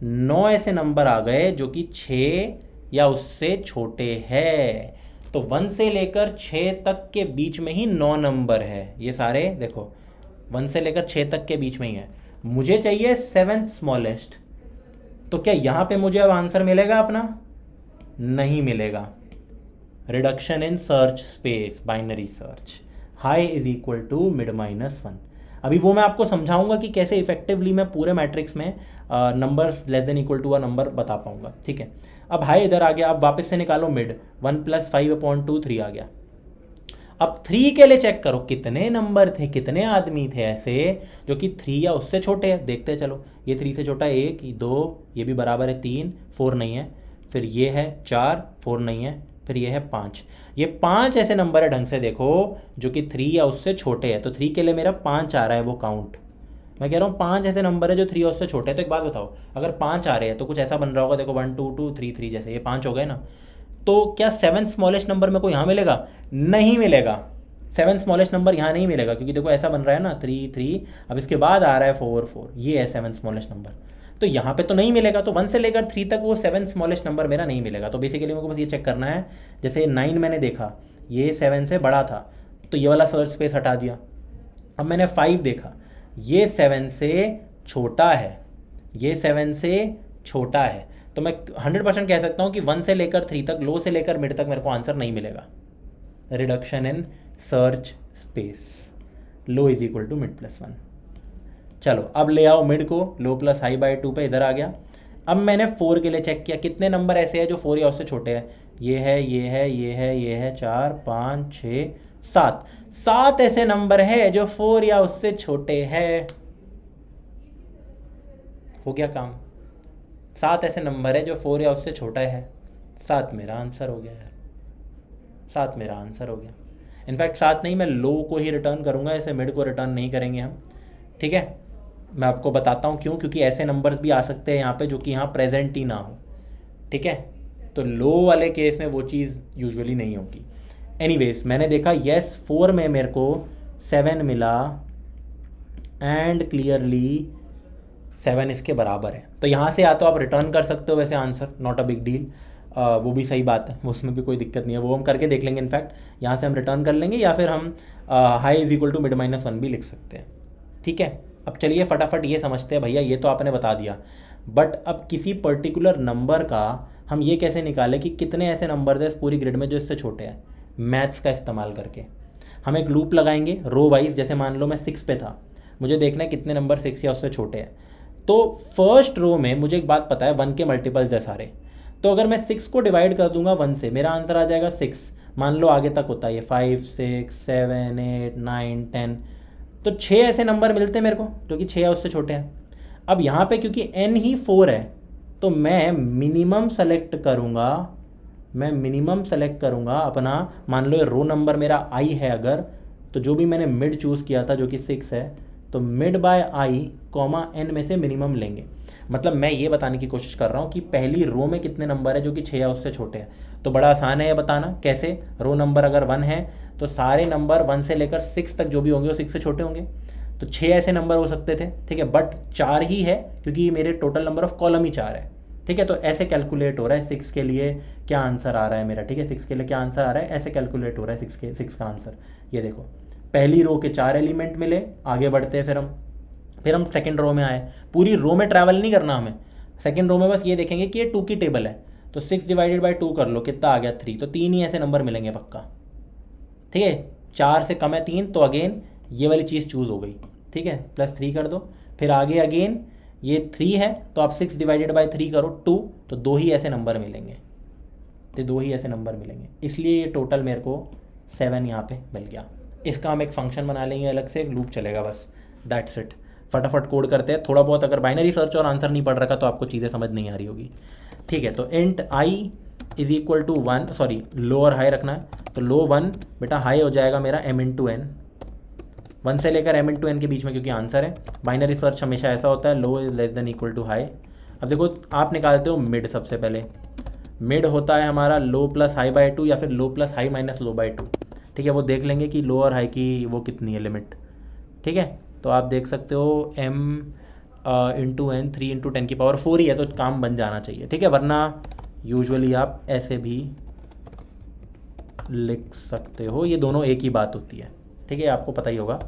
9 ऐसे नंबर आ गए जो कि 6 या उससे छोटे हैं। तो 1 से लेकर 6 तक के बीच में ही 9 नंबर है, ये सारे देखो 1 से लेकर 6 तक के बीच में ही है। मुझे चाहिए 7th स्मॉलेस्ट, तो क्या यहाँ पे मुझे अब आंसर मिलेगा अपना? नहीं मिलेगा। Reduction in search space, binary search, high is equal to mid minus 1। अभी वो मैं आपको समझाऊंगा कि कैसे इफेक्टिवली मैं पूरे मैट्रिक्स में number less than equal to a number बता पाऊंगा, ठीक है। अब हाई इधर आ गया, अब वापस से निकालो मिड, 1 + 5/2 3 आ गया। अब 3 के लिए चेक करो कितने नंबर थे, कितने आदमी थे ऐसे जो कि 3 या उससे छोटे हैं। देखते हैं, चलो ये 3 से छोटा है 1 2, ये भी बराबर है 3, 4 नहीं है, फिर ये है 4, 4 नहीं है, फिर ये है 5। ये 5 ऐसे नंबर है, ढंग से देखो, जो कि 3 या उससे छोटे हैं। तो 3 के लिए मेरा 5 आ रहा है वो काउंट। मैं कह रहा हूँ 5 ऐसे नंबर है जो 3 या उससे छोटे हैं। तो एक बात बताओ, अगर 5 आ रहे हैं तो कुछ ऐसा बन रहा होगा, देखो 1 2 2 3 3, जैसे ये 5 हो गए ना, तो क्या 7 स्मॉलेस्ट नंबर मेरे को यहाँ मिलेगा? नहीं मिलेगा। 7 स्मॉलेस्ट नंबर यहाँ नहीं मिलेगा, क्योंकि देखो ऐसा बन रहा है ना 3 3, अब इसके बाद आ रहा है 4 4, ये है 7 स्मॉलेस्ट नंबर, तो यहाँ पे तो नहीं मिलेगा। तो 1 से लेकर 3 तक वो 7 स्मॉलेस्ट नंबर मेरा नहीं मिलेगा। तो बेसिकली मेरे को बस ये चेक करना है, जैसे 9 मैंने देखा, ये 7 से बड़ा था, तो ये वाला सर्च स्पेस हटा दिया। अब मैंने 5 देखा, ये 7 से छोटा है, ये 7 से छोटा है, तो मैं 100% कह सकता हूँ कि 1 से लेकर 3 तक, लो से लेकर मिड तक मेरे को आंसर नहीं मिलेगा। Reduction in search space, low is equal to mid plus 1। चलो अब ले आओ मिड को, लो प्लस हाई बाय 2 पे, इधर आ गया। अब मैंने 4 के लिए चेक किया, कितने नंबर ऐसे हैं जो 4 या उससे छोटे हैं। ये है, ये है, ये है, ये है, 4 5 6 7, 7 ऐसे नंबर है जो 4 या उससे छोटे हैं। हो गया काम, 7 ऐसे नंबर है जो 4 या उससे छोटा है। 7 मेरा आंसर हो गया यार, 7 मेरा आंसर हो गया। इनफैक्ट 7 नहीं, मैं लो को ही रिटर्न करूँगा, ऐसे मिड को रिटर्न नहीं करेंगे हम, ठीक है। मैं आपको बताता हूँ क्यों, क्योंकि ऐसे नंबर्स भी आ सकते हैं यहाँ पे जो कि यहाँ प्रेजेंट ही ना हो, ठीक है। तो लो वाले केस में वो चीज़ यूजुअली नहीं होगी। एनीवेज मैंने देखा यस 4 में मेरे को 7 मिला, एंड क्लियरली 7 इसके बराबर है। तो यहाँ से या तो आप रिटर्न कर सकते हो वैसे answer, not a big deal, वो भी सही बात है, उसमें भी कोई दिक्कत नहीं है, वो हम करके देख लेंगे। इनफैक्ट यहाँ से हम रिटर्न कर लेंगे, या फिर हम high is equal to mid minus 1 भी लिख सकते हैं, ठीक है। अब चलिए फटाफट ये समझते हैं, भैया ये तो आपने बता दिया, बट अब किसी पर्टिकुलर नंबर का हम ये कैसे निकालें कि कितने ऐसे नंबर थे इस पूरी ग्रिड में जो इससे छोटे हैं। मैथ्स का इस्तेमाल करके हम एक लूप लगाएंगे रो वाइज। जैसे मान लो मैं 6 पे था, मुझे देखना है कितने नंबर 6 या उससे छोटे हैं। तो फर्स्ट रो में मुझे एक बात पता है, 1 के मल्टीपल्स है सारे, तो अगर मैं 6 को डिवाइड कर दूंगा 1 से, मेरा आंसर आ जाएगा 6। मान लो आगे तक होता है ये 5 6 7 8 9 10, तो 6 ऐसे नंबर मिलते हैं मेरे को जो कि 6 या उससे छोटे हैं। अब यहाँ पे क्योंकि n ही 4 है, तो मैं मिनिमम सेलेक्ट करूँगा अपना। मान लो ये रो नंबर मेरा i है अगर, तो जो भी मैंने मिड चूज़ किया था जो कि 6 है, तो mid by i comma n में से मिनिमम लेंगे। मतलब मैं ये बताने की कोशिश कर रहा हूँ कि पहली रो में कितने नंबर है जो कि 6 या उससे छोटे हैं। तो बड़ा आसान है ये बताना। कैसे? रो नंबर अगर 1 है तो सारे नंबर 1 से लेकर 6 तक जो भी होंगे वो 6 से छोटे होंगे। तो 6 ऐसे नंबर हो सकते थे, ठीक है, बट 4 ही है क्योंकि मेरे टोटल नंबर ऑफ कॉलम ही 4 है, ठीक है। तो ऐसे कैलकुलेट हो रहा है 6 के लिए क्या आंसर आ रहा है मेरा, ठीक है, 6 के लिए क्या आंसर आ रहा है, ऐसे कैलकुलेट हो रहा है 6 का आंसर। ये देखो, पहली रो के 4 एलिमेंट मिले, आगे बढ़ते हैं, फिर हम सेकंड रो में आए। पूरी रो में ट्रैवल नहीं करना हमें, सेकंड रो में बस ये देखेंगे कि ये 2 की टेबल है। तो 6 डिवाइडेड बाई 2 कर लो, कितना आ गया 3। तो 3 ही ऐसे नंबर मिलेंगे पक्का, ठीक है। 4 से कम है 3, तो अगेन ये वाली चीज़ चूज़ हो गई, ठीक है, +3 कर दो। फिर आगे अगेन ये 3 है तो आप 6 डिवाइडेड बाई 3 करो 2, तो 2 ही ऐसे नंबर मिलेंगे, तो 2 ही ऐसे नंबर मिलेंगे, इसलिए ये टोटल मेरे को 7 यहाँ पे मिल गया। इसका हम एक फंक्शन बना लेंगे अलग से, एक लूप चलेगा बस, दैट्स इट। फटाफट कोड करते हैं थोड़ा बहुत। अगर बाइनरी सर्च और आंसर नहीं पढ़ रखा तो आपको चीज़ें समझ नहीं आ रही होगी, ठीक है। तो int i is equal to 1, sorry low और हाई रखना है, तो लो 1 बेटा, हाई हो जाएगा मेरा m/n, 1 से लेकर m/n के बीच में, क्योंकि आंसर है। बाइनरी सर्च हमेशा ऐसा होता है, low is less than equal to high. अब देखो आप निकालते हो मिड, सबसे पहले मिड होता है हमारा लो प्लस हाई बाई 2 या फिर low plus high minus low by 2, ठीक है। वो देख लेंगे कि लो और हाई की वो कितनी है लिमिट, ठीक है। तो आप देख सकते हो m इंटू n 3 इंटू 10 की पावर 4 ही है, तो काम बन जाना चाहिए, ठीक है। वरना यूजुअली आप ऐसे भी लिख सकते हो, ये दोनों एक ही बात होती है, ठीक है, आपको पता ही होगा।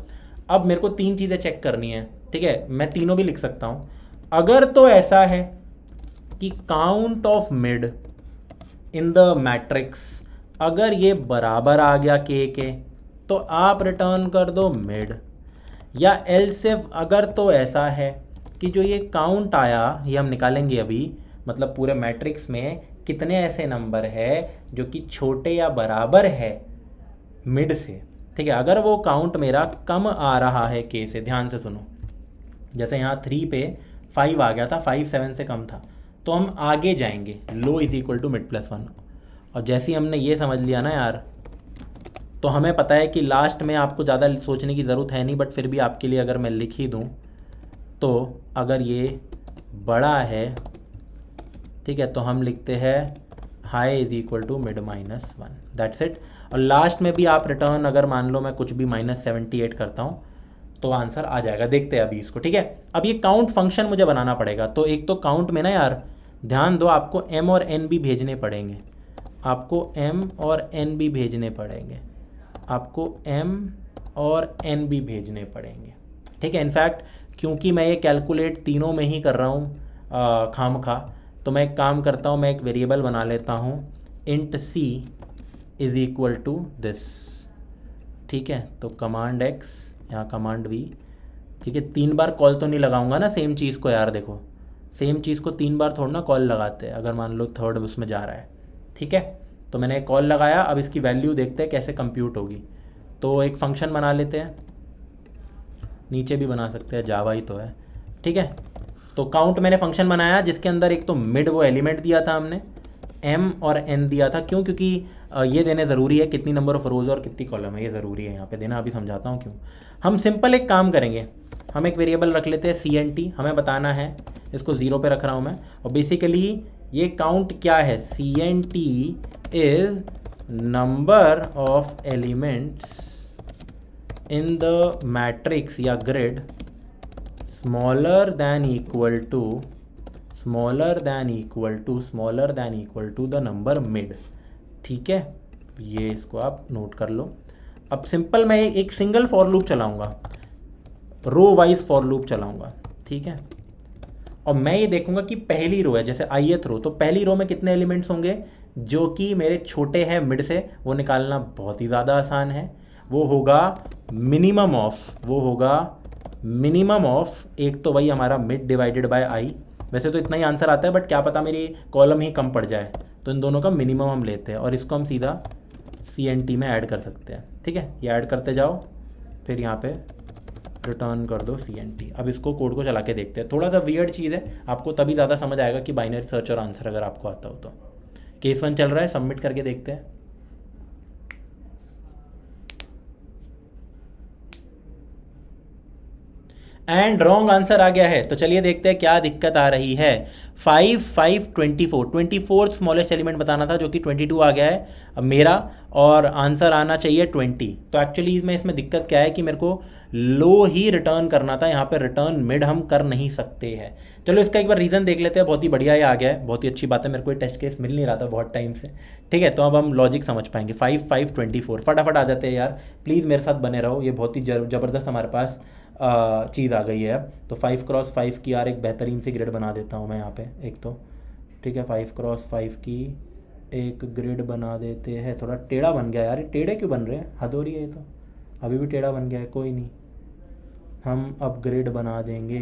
अब मेरे को 3 चीज़ें चेक करनी है, ठीक है, मैं तीनों भी लिख सकता हूँ। अगर तो ऐसा है कि count of mid in the matrix अगर ये बराबर आ गया के, तो आप रिटर्न कर दो मिड। या एल्स इफ अगर तो ऐसा है कि जो ये काउंट आया, ये हम निकालेंगे अभी, मतलब पूरे मैट्रिक्स में कितने ऐसे नंबर है जो कि छोटे या बराबर है मिड से, ठीक है। अगर वो काउंट मेरा कम आ रहा है के से, ध्यान से सुनो, जैसे यहाँ 3 पे 5 आ गया था, 5 7 से कम था, तो हम आगे जाएंगे, लो इज इक्वल टू मिड +1। और जैसे ही हमने ये समझ लिया ना यार, तो हमें पता है कि लास्ट में आपको ज़्यादा सोचने की ज़रूरत है नहीं, बट फिर भी आपके लिए अगर मैं लिख ही दूँ, तो अगर ये बड़ा है, ठीक है, तो हम लिखते हैं high is equal to mid -1, that's it. और लास्ट में भी आप रिटर्न, अगर मान लो मैं कुछ भी -78 करता हूँ तो आंसर आ जाएगा। देखते हैं अभी इसको, ठीक है। अब ये काउंट फंक्शन मुझे बनाना पड़ेगा, तो एक तो काउंट में ना यार ध्यान दो, आपको m और n भी भेजने पड़ेंगे, आपको m और n भी भेजने पड़ेंगे, आपको m और n भी भेजने पड़ेंगे, ठीक है। इनफैक्ट क्योंकि मैं ये कैलकुलेट तीनों में ही कर रहा हूँ खामखा, तो मैं एक काम करता हूँ, मैं एक वेरिएबल बना लेता हूँ int c is equal to this, ठीक है। तो कमांड x, यहाँ कमांड v, ठीक है। 3 बार कॉल तो नहीं लगाऊंगा ना सेम चीज़ को यार, देखो सेम चीज़ को 3 बार थोड़ा ना कॉल लगाते हैं, अगर मान लो थर्ड उसमें जा रहा है, ठीक है। तो मैंने कॉल लगाया, अब इसकी वैल्यू देखते हैं कैसे कंप्यूट होगी। तो एक फंक्शन बना लेते हैं, नीचे भी बना सकते हैं, जावा ही तो है, ठीक है। तो काउंट मैंने फंक्शन बनाया जिसके अंदर एक तो मिड वो एलिमेंट दिया था हमने, m और n दिया था, क्यों? क्योंकि ये देने ज़रूरी है, कितनी नंबर ऑफ रोज़ और कितनी कॉलम है, ये ज़रूरी है यहाँ पे देना। अभी समझाता हूँ क्यों। हम सिंपल एक काम करेंगे, हम एक वेरिएबल रख लेते हैं CNT, हमें बताना है, इसको 0 पे रख रहा हूँ मैं। और बेसिकली ये काउंट क्या है, CNT is number of elements in the matrix या grid smaller than equal to the number mid, ठीक है। ये इसको आप नोट कर लो। अब सिंपल मैं एक सिंगल फॉर लूप चलाऊंगा, रो वाइज फॉर लूप चलाऊंगा, ठीक है। और मैं ये देखूंगा कि पहली रो है, जैसे ith रो, तो पहली रो में कितने एलिमेंट्स होंगे जो कि मेरे छोटे हैं मिड से, वो निकालना बहुत ही ज़्यादा आसान है। वो होगा मिनिमम ऑफ एक तो वही हमारा मिड डिवाइडेड बाय आई, वैसे तो इतना ही आंसर आता है, बट क्या पता मेरी कॉलम ही कम पड़ जाए, तो इन दोनों का मिनिमम हम लेते हैं और इसको हम सीधा CNT में ऐड कर सकते हैं, ठीक है। ये ऐड करते जाओ, फिर यहाँ पे रिटर्न कर दो CNT। अब इसको कोड को चला के देखते हैं, थोड़ा सा वियर्ड चीज़ है, आपको तभी ज़्यादा समझ आएगा कि बाइनरी सर्च और आंसर अगर आपको आता हो तो। केस 1 चल रहा है, सबमिट करके देखते हैं। एंड रॉन्ग आंसर आ गया है। तो चलिए देखते हैं क्या दिक्कत आ रही है। 5 5 24 24 स्मॉलेस्ट एलिमेंट बताना था, जो कि 22 आ गया है अब मेरा, और आंसर आना चाहिए 20। तो एक्चुअली इसमें दिक्कत क्या है कि मेरे को लो ही रिटर्न करना था, यहाँ पे रिटर्न मिड हम कर नहीं सकते हैं। चलो इसका एक बार रीज़न देख लेते हैं। बहुत ही बढ़िया ये आ गया है, बहुत ही अच्छी बात है। मेरे को टेस्ट केस मिल नहीं रहा था बहुत टाइम से। ठीक है, तो अब हम लॉजिक समझ पाएंगे। 5 5 24 फटाफट आ जाते हैं यार, प्लीज़ मेरे साथ बने रहो। ये बहुत ही ज़बरदस्त हमारे पास चीज़ आ गई है अब। तो 5x5 की यार एक बेहतरीन सी ग्रिड बना देता हूँ मैं यहाँ पे एक तो। ठीक है, 5x5 की एक ग्रिड बना देते हैं। थोड़ा टेढ़ा बन गया यार, ये टेढ़े क्यों बन रहे हैं, हद हो रही है ये तो। अभी भी टेढ़ा बन गया है, कोई नहीं, हम अब ग्रिड बना देंगे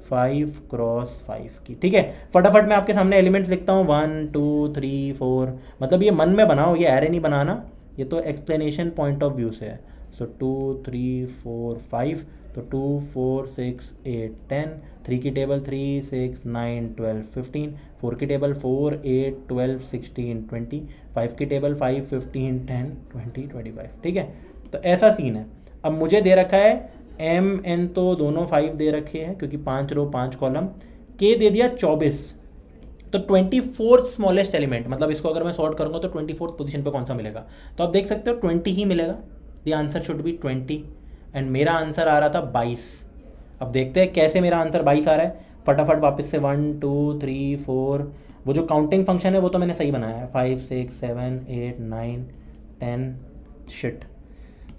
5x5 की। ठीक है, फटाफट मैं आपके सामने एलिमेंट्स लिखता हूँ 1 2 3 4। मतलब ये मन में बनाओ, ये एरे नहीं बनाना, ये तो एक्सप्लेनेशन पॉइंट ऑफ व्यू से है। सो 2 3 4 5, तो 2 4 6 8 10, 3 की टेबल 3 6 9 12 15, 4 की टेबल 4 8 12 16 20, 5 की टेबल 5 15 10 20 25। ठीक है, तो ऐसा सीन है। अब मुझे दे रखा है एम एन, तो दोनों 5 दे रखे हैं क्योंकि 5 रो 5 कॉलम, के दे दिया 24। तो 24 स्मॉलेस्ट एलिमेंट, मतलब इसको अगर मैं सॉर्ट करूंगा तो 24th पोजीशन पे कौन सा मिलेगा, तो आप देख सकते हो 20 ही मिलेगा। The answer should be 20 and मेरा आंसर आ रहा था 22। अब देखते हैं कैसे मेरा आंसर 22 आ रहा है। फटाफट वापस से 1 2 3 4, वो जो काउंटिंग फंक्शन है वो तो मैंने सही बनाया है। 5 6 7 8 9 10, शिट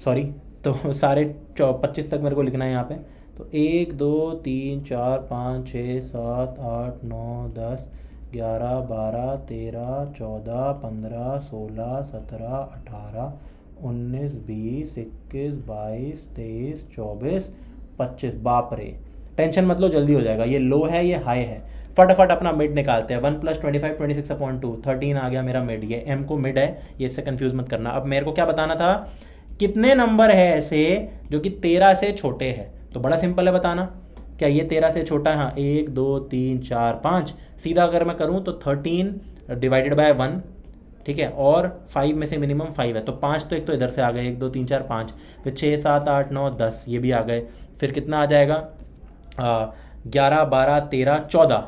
सॉरी। तो सारे 25 तक मेरे को लिखना है यहाँ पे। तो 1 2 3 4 5 6 7 8 9 10 11 12 13 14 15 16 17 18 19 20 21 22 23 24 25। बाप रे, टेंशन मत लो, जल्दी हो जाएगा। ये लो है, ये हाई है। फटाफट अपना मिड निकालते हैं। 1 + 25 26/2, 13 आ गया मेरा मिड। ये एम को मिड है, ये इससे कंफ्यूज मत करना। अब मेरे को क्या बताना था, कितने नंबर है ऐसे जो कि 13 से छोटे हैं। तो बड़ा सिंपल है बताना, क्या ये 13 से छोटा है? हाँ, 1 2 3 4 5। सीधा अगर मैं करूँ तो 13 डिवाइडेड बाय 1। ठीक है, और 5 में से मिनिमम 5 है, तो 5 तो एक तो इधर से आ गए, 1 2 3 4 5, फिर 6 7 8 9 10 ये भी आ गए। फिर कितना आ जाएगा, 11 12 13 14।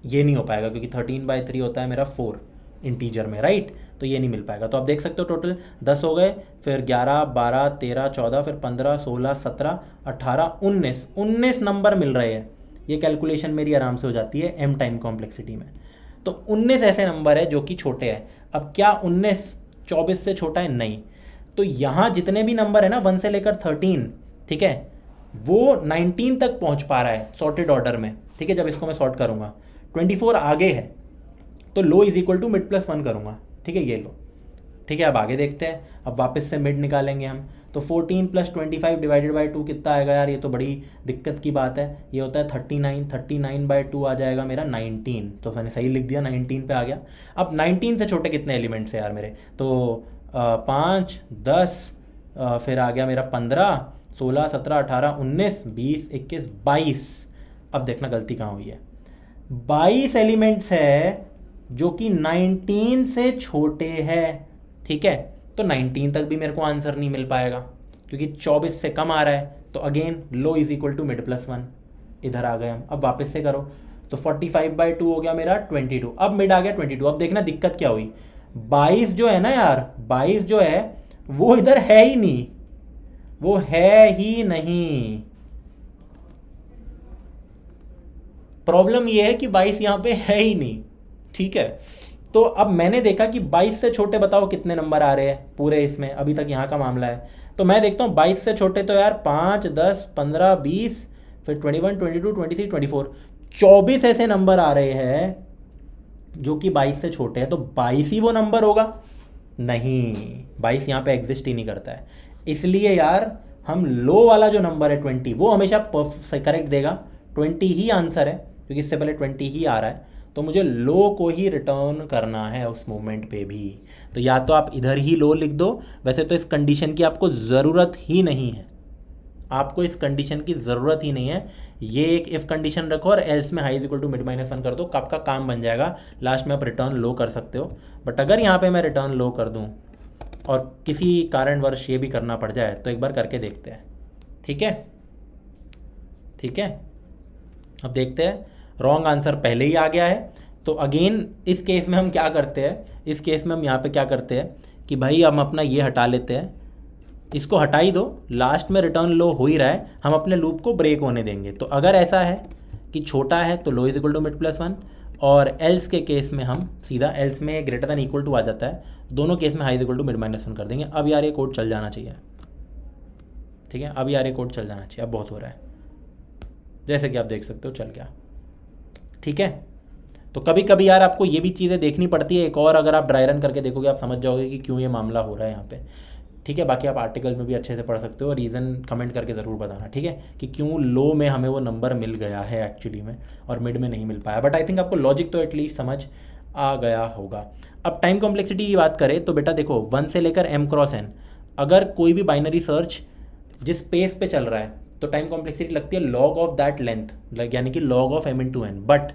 ये नहीं हो पाएगा क्योंकि 13/3 होता है मेरा 4 इंटीजर में, राइट। तो ये नहीं मिल पाएगा। तो आप देख सकते हो टोटल 10 हो गए, फिर 11 12 13 14, फिर 15 16 17 18 19 नंबर मिल रहे हैं। ये कैलकुलेशन मेरी आराम से हो जाती है एम टाइम कॉम्प्लेक्सिटी में। तो 19 ऐसे नंबर है जो कि छोटे हैं। अब क्या 19 24 से छोटा है? नहीं। तो यहाँ जितने भी नंबर है ना 1 से लेकर 13, ठीक है, वो 19 तक पहुँच पा रहा है सॉर्टेड ऑर्डर में। ठीक है, जब इसको मैं सॉर्ट करूँगा 24 आगे है, तो low is equal to mid + 1 करूँगा। ठीक है, ये लो। ठीक है, अब आगे देखते हैं। अब वापस से मिड निकालेंगे हम। तो 14 + 25 डिवाइडेड बाई 2 कितना आएगा यार, ये तो बड़ी दिक्कत की बात है। ये होता है 39, 39/2 आ जाएगा मेरा 19। तो मैंने सही लिख दिया, 19 पे आ गया। अब 19 से छोटे कितने एलिमेंट्स हैं यार मेरे, तो 5 10, फिर आ गया मेरा 15 16 17 18 19 20 21 22। अब देखना गलती कहाँ हुई है। 22 एलिमेंट्स है जो कि 19 से छोटे हैं। ठीक है, तो 19 तक भी मेरे को आंसर नहीं मिल पाएगा क्योंकि 24 से कम आ रहा है। तो again low is equal to mid + 1। इधर आ गए हम। अब वापस से करो तो 45/2 हो गया मेरा 22। अब मिड आ गया 22। अब देखना दिक्कत क्या हुई, 22 जो है ना यार, 22 जो है वो इधर है ही नहीं, वो है ही नहीं। प्रॉब्लम ये है कि 22 यहाँ पे है ही नहीं। ठीक है, तो अब मैंने देखा कि 22 से छोटे बताओ कितने नंबर आ रहे हैं पूरे इसमें, अभी तक यहाँ का मामला है। तो मैं देखता हूँ 22 से छोटे तो यार 5 10 15 20, फिर 21 22 23 24, 24 ऐसे नंबर आ रहे हैं जो कि 22 से छोटे हैं। तो 22 ही वो नंबर होगा? नहीं, 22 यहाँ पे एग्जिस्ट ही नहीं करता है। इसलिए यार हम लो वाला जो नंबर है 20, वो हमेशा करेक्ट देगा। 20 ही आंसर है क्योंकि इससे पहले 20 ही आ रहा है। तो मुझे लो को ही रिटर्न करना है उस मोमेंट पे भी। तो या तो आप इधर ही लो लिख दो। वैसे तो इस कंडीशन की आपको ज़रूरत ही नहीं है, आपको इस कंडीशन की ज़रूरत ही नहीं है। ये एक इफ़ कंडीशन रखो और एल्स में high is equal to mid - 1 कर दो, आपका काम बन जाएगा। लास्ट में आप रिटर्न लो कर सकते हो। बट अगर यहाँ पे मैं रिटर्न लो कर दूँ और किसी कारणवश ये भी करना पड़ जाए तो एक बार करके देखते हैं। ठीक है, ठीक है, अब देखते हैं, रॉन्ग आंसर पहले ही आ गया है। तो अगेन इस केस में हम क्या करते हैं, इस केस में हम यहाँ पे क्या करते हैं कि भाई हम अपना ये हटा लेते हैं, इसको हटा ही दो, लास्ट में रिटर्न लो हो ही रहा है, हम अपने लूप को ब्रेक होने देंगे। तो अगर ऐसा है कि छोटा है तो low is equal to mid plus one, और एल्स के केस में हम सीधा एल्स में ग्रेटर दैन इक्वल टू आ जाता है, दोनों केस में high is equal to mid minus one कर देंगे। अब यार ये कोड चल जाना चाहिए, ठीक है, अब यार ये कोड चल जाना चाहिए, अब बहुत हो रहा है, जैसे कि आप देख सकते हो चल गया, ठीक है। तो कभी कभी यार आपको ये भी चीज़ें देखनी पड़ती है, एक और अगर आप ड्राई रन करके देखोगे आप समझ जाओगे कि क्यों ये मामला हो रहा है यहाँ पे, ठीक है। बाकी आप आर्टिकल में भी अच्छे से पढ़ सकते हो, और रीज़न कमेंट करके ज़रूर बताना, ठीक है, कि क्यों लो में हमें वो नंबर मिल गया है एक्चुअली में और मिड में नहीं मिल पाया। बट आई थिंक आपको लॉजिक तो एटलीस्ट समझ आ गया होगा। अब टाइम कॉम्प्लेक्सिटी की बात करें तो बेटा देखो 1 से लेकर m क्रॉस n, अगर कोई भी बाइनरी सर्च जिस पेस पे चल रहा है तो टाइम कॉम्प्लेक्सिटी लगती है लॉग ऑफ दैट लेंथ, यानी कि log of m into N. But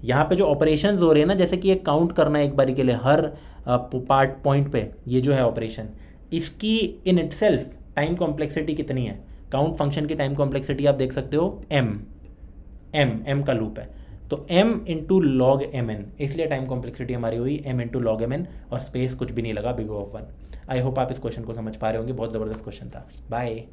यहाँ पे जो ऑपरेशंस हो रहे हैं ना, जैसे कि ये काउंट करना है एक बारी के लिए हर पार्ट पॉइंट पे, ये जो है ऑपरेशन, इसकी इन इटसेल्फ टाइम कॉम्प्लेक्सिटी कितनी है, काउंट फंक्शन की टाइम कॉम्प्लेक्सिटी आप देख सकते हो m का लूप है, तो m into log M N, इसलिए टाइम कॉम्प्लेक्सिटी हमारी हुई m into log M N, और स्पेस कुछ भी नहीं लगा big of one. I hope आप इस क्वेश्चन को समझ पा रहे होंगे, बहुत ज़बरदस्त क्वेश्चन था। बाय।